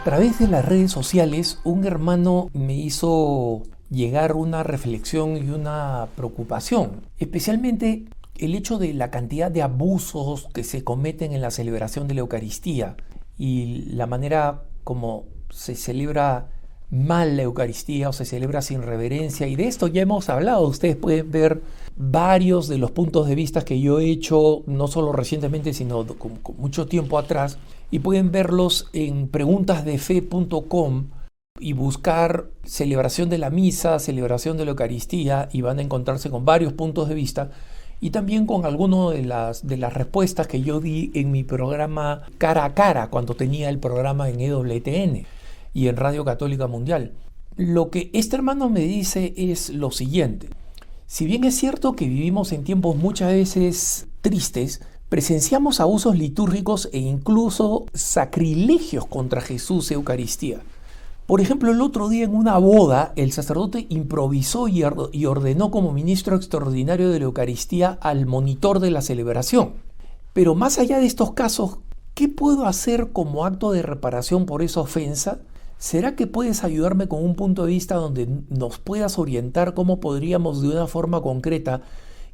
A través de las redes sociales, un hermano me hizo llegar una reflexión y una preocupación, especialmente el hecho de la cantidad de abusos que se cometen en la celebración de la Eucaristía y la manera como se celebra mal la Eucaristía o se celebra sin reverencia. Y de esto ya hemos hablado. Ustedes pueden ver varios de los puntos de vista que yo he hecho, no solo recientemente, sino con mucho tiempo atrás, y pueden verlos en preguntasdefe.com y buscar celebración de la misa, celebración de la Eucaristía, y van a encontrarse con varios puntos de vista y también con algunas de las respuestas que yo di en mi programa Cara a Cara, cuando tenía el programa en EWTN y en Radio Católica Mundial. Lo que este hermano me dice es lo siguiente: si bien es cierto que vivimos en tiempos muchas veces tristes, presenciamos abusos litúrgicos e incluso sacrilegios contra Jesús y Eucaristía. Por ejemplo, el otro día en una boda, el sacerdote improvisó y ordenó como ministro extraordinario de la Eucaristía al monitor de la celebración. Pero más allá de estos casos, ¿qué puedo hacer como acto de reparación por esa ofensa? ¿Será que puedes ayudarme con un punto de vista donde nos puedas orientar cómo podríamos de una forma concreta,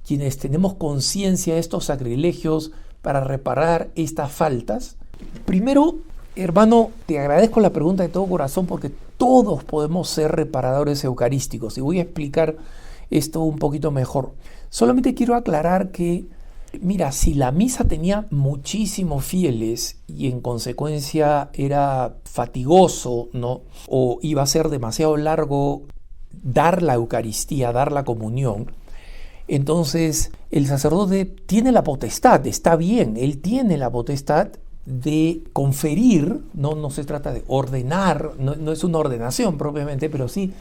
quienes tenemos conciencia de estos sacrilegios, para reparar estas faltas? Primero, hermano, te agradezco la pregunta de todo corazón, porque todos podemos ser reparadores eucarísticos, y voy a explicar esto un poquito mejor. Solamente quiero aclarar que, mira, si la misa tenía muchísimos fieles y en consecuencia era fatigoso, ¿no?, o iba a ser demasiado largo dar la Eucaristía, dar la comunión, entonces el sacerdote tiene la potestad, está bien, él tiene la potestad de conferir, no se trata de ordenar, no es una ordenación propiamente, pero sí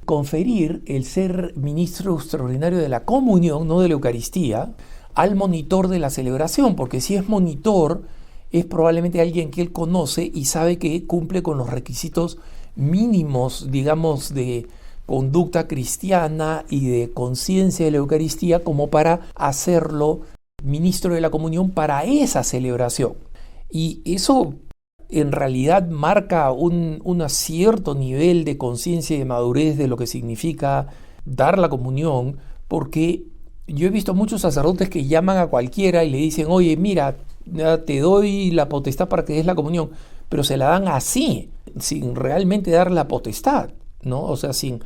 conferir el ser ministro extraordinario de la comunión, no de la Eucaristía, al monitor de la celebración, porque si es monitor, es probablemente alguien que él conoce y sabe que cumple con los requisitos mínimos, digamos, de conducta cristiana y de conciencia de la Eucaristía, como para hacerlo ministro de la comunión para esa celebración. Y eso en realidad marca un cierto nivel de conciencia y de madurez de lo que significa dar la comunión, porque yo he visto muchos sacerdotes que llaman a cualquiera y le dicen: oye, mira, te doy la potestad para que des la comunión, pero se la dan así, sin realmente dar la potestad, ¿no? O sea, sin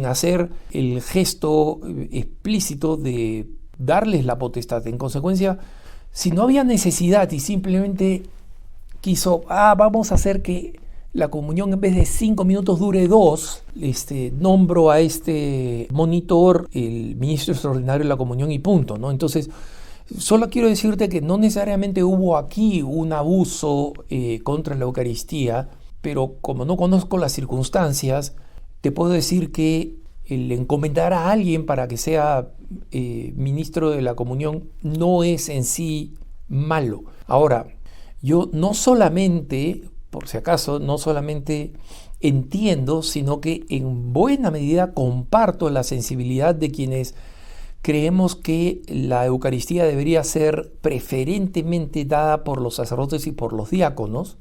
hacer el gesto explícito de darles la potestad. En consecuencia, si no había necesidad y simplemente quiso, vamos a hacer que la comunión en vez de 5 minutos dure 2, nombro a este monitor el ministro extraordinario de la comunión y punto, ¿no? Entonces, solo quiero decirte que no necesariamente hubo aquí un abuso contra la Eucaristía, pero como no conozco las circunstancias, te puedo decir que el encomendar a alguien para que sea ministro de la comunión no es en sí malo. Ahora, yo no solamente, por si acaso, no solamente entiendo, sino que en buena medida comparto la sensibilidad de quienes creemos que la Eucaristía debería ser preferentemente dada por los sacerdotes y por los diáconos.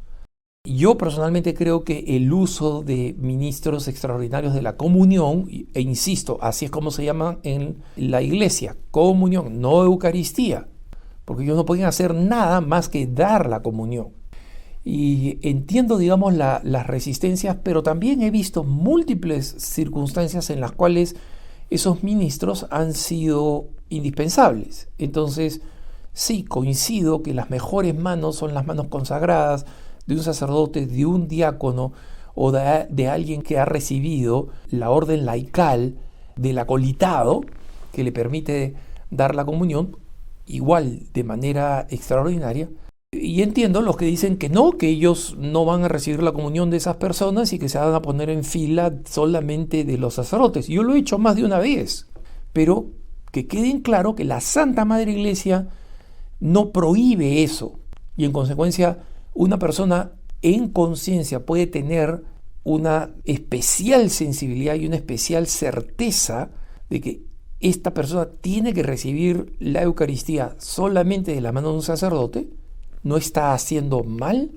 Yo personalmente creo que el uso de ministros extraordinarios de la comunión, e insisto, así es como se llama en la iglesia, comunión, no Eucaristía, porque ellos no pueden hacer nada más que dar la comunión. Y entiendo, digamos, las resistencias, pero también he visto múltiples circunstancias en las cuales esos ministros han sido indispensables. Entonces, sí, coincido que las mejores manos son las manos consagradas de un sacerdote, de un diácono o de alguien que ha recibido la orden laical del acolitado, que le permite dar la comunión, igual de manera extraordinaria. Y entiendo los que dicen que no, que ellos no van a recibir la comunión de esas personas y que se van a poner en fila solamente de los sacerdotes. Yo lo he hecho más de una vez, pero que quede en claro que la Santa Madre Iglesia no prohíbe eso, y en consecuencia una persona en conciencia puede tener una especial sensibilidad y una especial certeza de que esta persona tiene que recibir la Eucaristía solamente de la mano de un sacerdote. No está haciendo mal,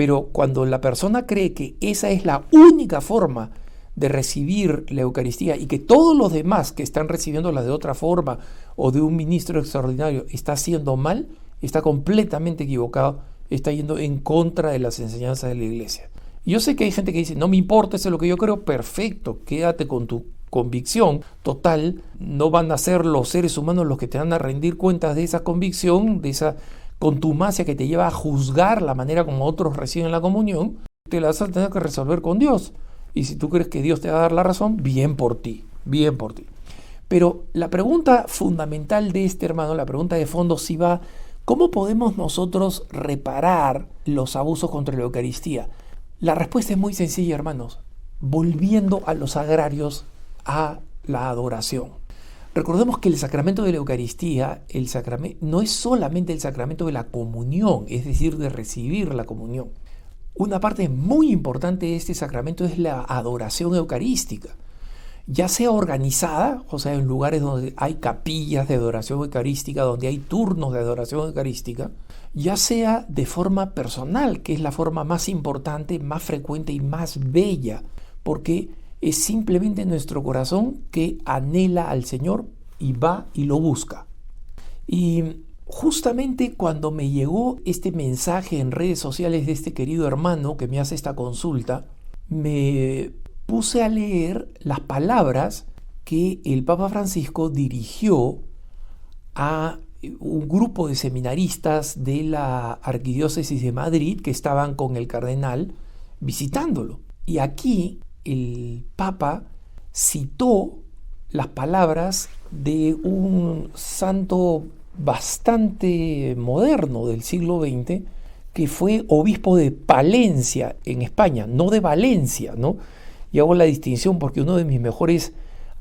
Pero cuando la persona cree que esa es la única forma de recibir la Eucaristía y que todos los demás que están recibiéndola de otra forma o de un ministro extraordinario está haciendo mal, está completamente equivocado, está yendo en contra de las enseñanzas de la Iglesia. Y yo sé que hay gente que dice, no me importa, eso es lo que yo creo, perfecto, quédate con tu convicción. Total, no van a ser los seres humanos los que te van a rendir cuentas de esa convicción, de esa contumacia que te lleva a juzgar la manera como otros reciben la comunión. Te la vas a tener que resolver con Dios. Y si tú crees que Dios te va a dar la razón, bien por ti, bien por ti. Pero la pregunta fundamental de este hermano, la pregunta de fondo, sí va, ¿cómo podemos nosotros reparar los abusos contra la Eucaristía? La respuesta es muy sencilla, hermanos, volviendo a los agrarios, a la adoración. Recordemos que el sacramento de la Eucaristía, no es solamente el sacramento de la comunión, es decir, de recibir la comunión. Una parte muy importante de este sacramento es la adoración eucarística, ya sea organizada, o sea, en lugares donde hay capillas de adoración eucarística, donde hay turnos de adoración eucarística, ya sea de forma personal, que es la forma más importante, más frecuente y más bella, porque es simplemente nuestro corazón que anhela al Señor y va y lo busca. Y justamente cuando me llegó este mensaje en redes sociales de este querido hermano que me hace esta consulta, me puse a leer las palabras que el Papa Francisco dirigió a un grupo de seminaristas de la Arquidiócesis de Madrid que estaban con el cardenal visitándolo. Y aquí el Papa citó las palabras de un santo bastante moderno del siglo XX, que fue obispo de Palencia en España, no de Valencia, ¿no? Y hago la distinción porque uno de mis mejores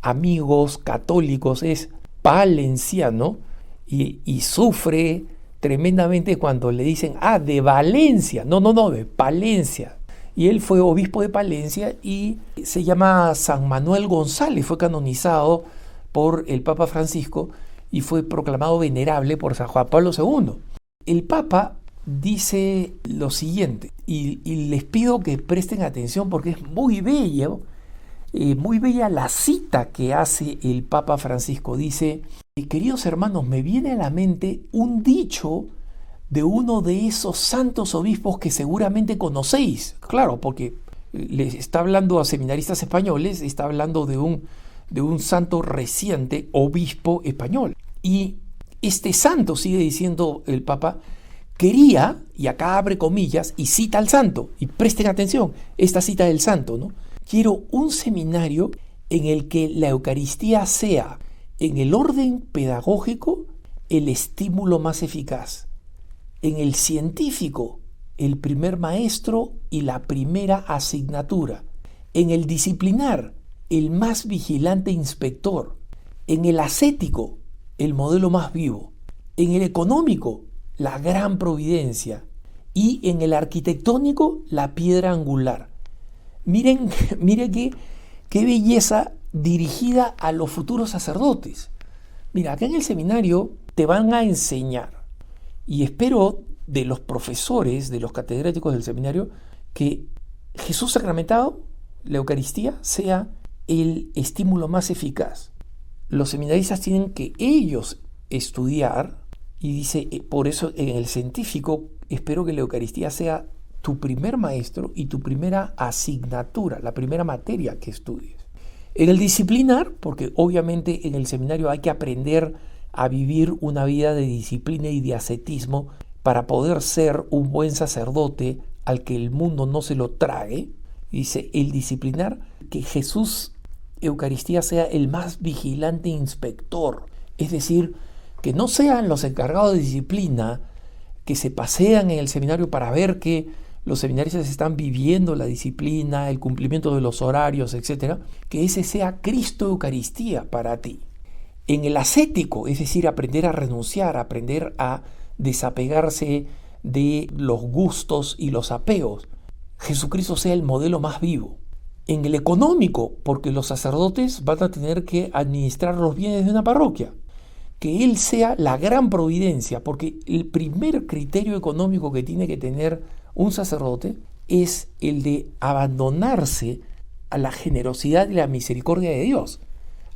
amigos católicos es palenciano y sufre tremendamente cuando le dicen, de Valencia, no, de Palencia. Y él fue obispo de Palencia y se llama San Manuel González, fue canonizado por el Papa Francisco y fue proclamado venerable por San Juan Pablo II. El Papa dice lo siguiente, y les pido que presten atención porque es muy bella la cita que hace el Papa Francisco. Dice, queridos hermanos, me viene a la mente un dicho de uno de esos santos obispos que seguramente conocéis. Claro, porque les está hablando a seminaristas españoles, está hablando de un santo reciente obispo español. Y este santo, sigue diciendo el Papa, quería, y acá abre comillas, y cita al santo, y presten atención, esta cita del santo, ¿no? Quiero un seminario en el que la Eucaristía sea, en el orden pedagógico, el estímulo más eficaz, en el científico, el primer maestro y la primera asignatura, en el disciplinar, el más vigilante inspector, en el ascético, el modelo más vivo, en el económico, la gran providencia, y en el arquitectónico, la piedra angular. Miren qué belleza dirigida a los futuros sacerdotes. Mira, acá en el seminario te van a enseñar, y espero de los profesores, de los catedráticos del seminario, que Jesús sacramentado, la Eucaristía, sea el estímulo más eficaz. Los seminaristas tienen que ellos estudiar, y dice, por eso en el científico espero que la Eucaristía sea tu primer maestro y tu primera asignatura, la primera materia que estudies. En el disciplinar, porque obviamente en el seminario hay que aprender a vivir una vida de disciplina y de ascetismo para poder ser un buen sacerdote al que el mundo no se lo trague. Dice, el disciplinar, que Jesús Eucaristía sea el más vigilante inspector, es decir, que no sean los encargados de disciplina que se pasean en el seminario para ver que los seminaristas están viviendo la disciplina, el cumplimiento de los horarios, etc., que ese sea Cristo Eucaristía para ti. En el ascético, es decir, aprender a renunciar, aprender a desapegarse de los gustos y los apeos, Jesucristo sea el modelo más vivo. En el económico, porque los sacerdotes van a tener que administrar los bienes de una parroquia, que Él sea la gran providencia, porque el primer criterio económico que tiene que tener un sacerdote es el de abandonarse a la generosidad y la misericordia de Dios,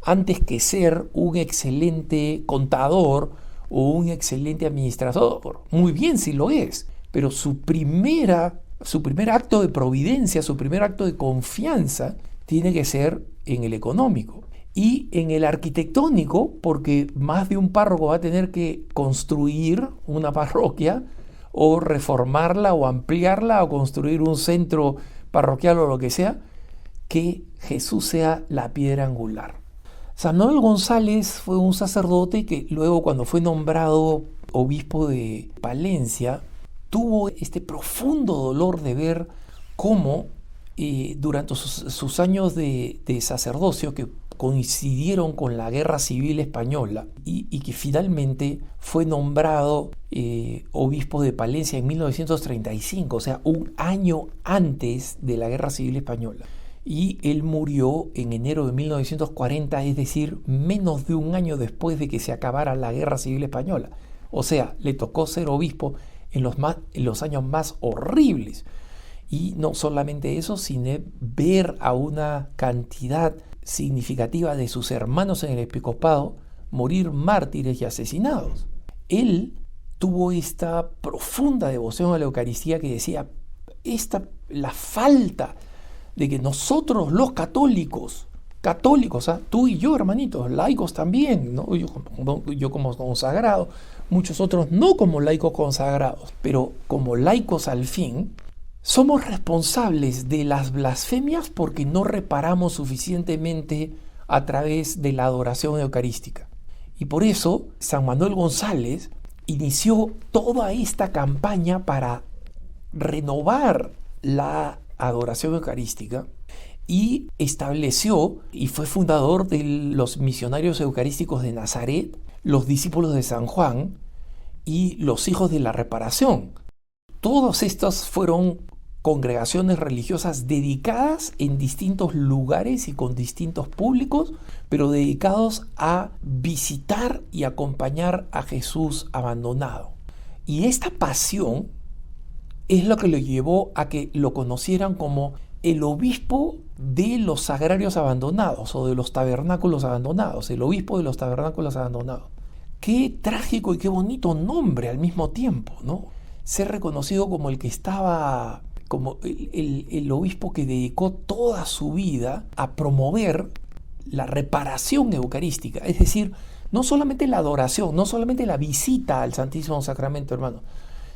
antes que ser un excelente contador o un excelente administrador. Muy bien si lo es, pero su primer acto de providencia, su primer acto de confianza tiene que ser en el económico y en el arquitectónico, porque más de un párroco va a tener que construir una parroquia o reformarla o ampliarla o construir un centro parroquial o lo que sea, que Jesús sea la piedra angular. San Manuel González fue un sacerdote que luego, cuando fue nombrado obispo de Palencia, tuvo este profundo dolor de ver cómo durante sus años de sacerdocio, que coincidieron con la Guerra Civil Española y que finalmente fue nombrado obispo de Palencia en 1935, o sea, un año antes de la Guerra Civil Española. Y él murió en enero de 1940, es decir, menos de un año después de que se acabara la Guerra Civil Española. O sea, le tocó ser obispo en los años más horribles. Y no solamente eso, sino ver a una cantidad significativa de sus hermanos en el episcopado morir mártires y asesinados. Él tuvo esta profunda devoción a la Eucaristía que decía, la falta de que nosotros los católicos, tú y yo, hermanitos, laicos también, ¿no? Yo como consagrado, muchos otros no como laicos consagrados, pero como laicos al fin, somos responsables de las blasfemias porque no reparamos suficientemente a través de la adoración eucarística. Y por eso San Manuel González inició toda esta campaña para renovar la adoración eucarística y estableció y fue fundador de los misionarios eucarísticos de Nazaret, los discípulos de San Juan y los hijos de la reparación. Todos estos fueron congregaciones religiosas dedicadas en distintos lugares y con distintos públicos, pero dedicados a visitar y acompañar a Jesús abandonado. Y esta pasión es lo que lo llevó a que lo conocieran como el obispo de los sagrarios abandonados o de los tabernáculos abandonados, el obispo de los tabernáculos abandonados. Qué trágico y qué bonito nombre al mismo tiempo, ¿no? Ser reconocido como el que estaba, como el obispo que dedicó toda su vida a promover la reparación eucarística, es decir, no solamente la adoración, no solamente la visita al Santísimo Sacramento, hermano,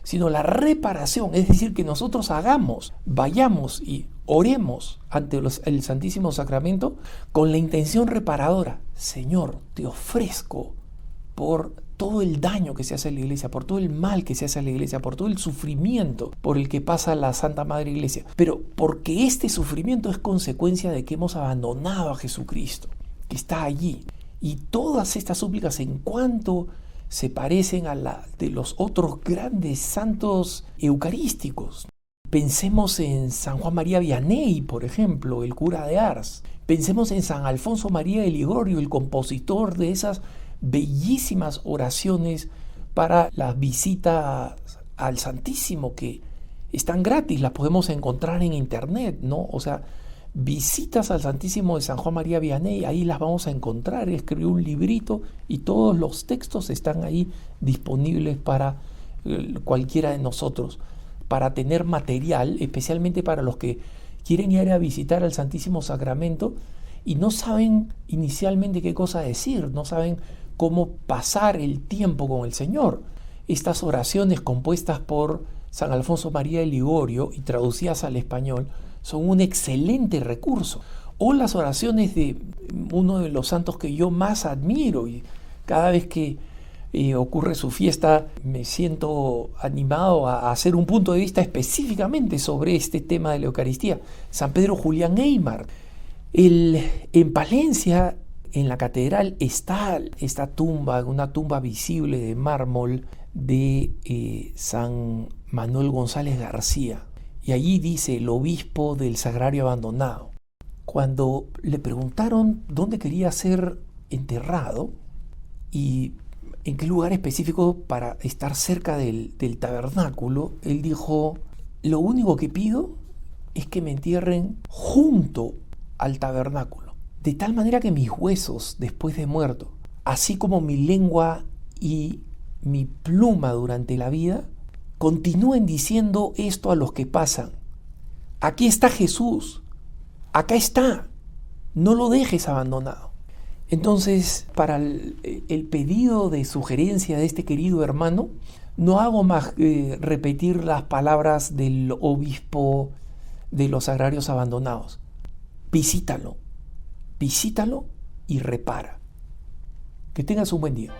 sino la reparación, es decir, que nosotros vayamos y oremos ante el Santísimo Sacramento con la intención reparadora. Señor, te ofrezco por todo el daño que se hace a la Iglesia, por todo el mal que se hace a la Iglesia, por todo el sufrimiento por el que pasa la Santa Madre Iglesia, pero porque este sufrimiento es consecuencia de que hemos abandonado a Jesucristo, que está allí. Y todas estas súplicas, en cuanto se parecen a la de los otros grandes santos eucarísticos. Pensemos en San Juan María Vianney, por ejemplo, el cura de Ars. Pensemos en San Alfonso María de Ligorio, el compositor de esas bellísimas oraciones para las visitas al Santísimo, que están gratis, las podemos encontrar en internet, ¿no? O sea, visitas al Santísimo de San Juan María Vianney, ahí las vamos a encontrar. Él escribió un librito y todos los textos están ahí disponibles para cualquiera de nosotros, para tener material, especialmente para los que quieren ir a visitar al Santísimo Sacramento y no saben inicialmente qué cosa decir, no saben cómo pasar el tiempo con el Señor. Estas oraciones compuestas por San Alfonso María de Ligorio y traducidas al español son un excelente recurso. O las oraciones de uno de los santos que yo más admiro, y cada vez que ocurre su fiesta me siento animado a hacer un punto de vista específicamente sobre este tema de la Eucaristía, San Pedro Julián Eymar. En Palencia, en la catedral, está esta tumba, una tumba visible de mármol de San Manuel González García. Y allí dice el obispo del Sagrario Abandonado. Cuando le preguntaron dónde quería ser enterrado y en qué lugar específico para estar cerca del tabernáculo, él dijo, lo único que pido es que me entierren junto al tabernáculo, de tal manera que mis huesos, después de muerto, así como mi lengua y mi pluma durante la vida, continúen diciendo esto a los que pasan: aquí está Jesús, acá está, no lo dejes abandonado. Entonces, para el pedido de sugerencia de este querido hermano, no hago más repetir las palabras del obispo de los Sagrarios Abandonados: visítalo, visítalo y repara. Que tengas un buen día.